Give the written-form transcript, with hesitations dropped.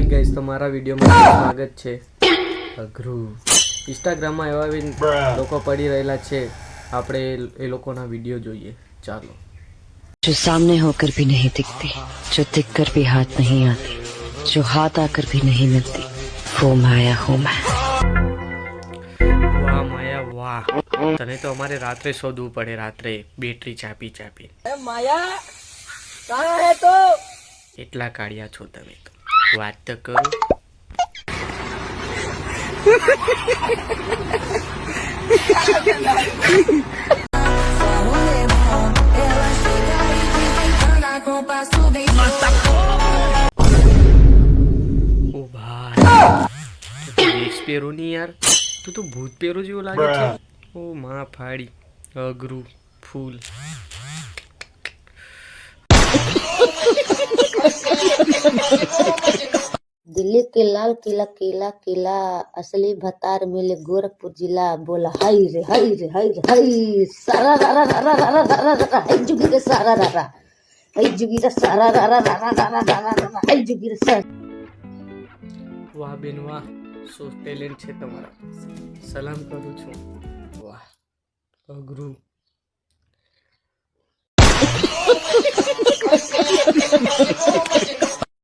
Hi guys, તમારા વિડીયોમાં સ્વાગત છે. અઘરું ઇન્સ્ટાગ્રામમાં એવા લોકો પડી રહેલા છે, આપણે એ લોકોના વિડીયો જોઈએ. ચાલો. जो सामने होकर भी नहीं दिखती, जो दिखकर भी हाथ नहीं आती, जो हाथ आकर भी नहीं मिलती, वो माया हूँ मैं. વાહ માયા વાહ, તને તો અમારે રાત્રે શોધવું પડે, રાત્રે બેટરી ચાપી ચાપી. માયા કહાં હે તો? એટલા કાળિયા છો તમે તો, વાત તો કરો. ઓ ભાઈ, પેરો ની યાર, તું તો ભૂત પેરો જેવો લાગે છે. ઓ માં ફાડી, અઘરું ફૂલ. दिल्ली के लाल किला किला किला असली भतार मिले गोरखपुर जिला बोला हाय रे हाय रे हाय रे हाय सारा रा रा रा रा रा रा रा रा हाय जुगी रे सारा रा रा हाय जुगी रे सारा रा रा रा रा रा रा रा रा हाय जुगी रे सारा. વાહ બેન વાહ, શું ટેલેન્ટ છે તમારા, સલામ કરું છું. વાહ, અઘરું.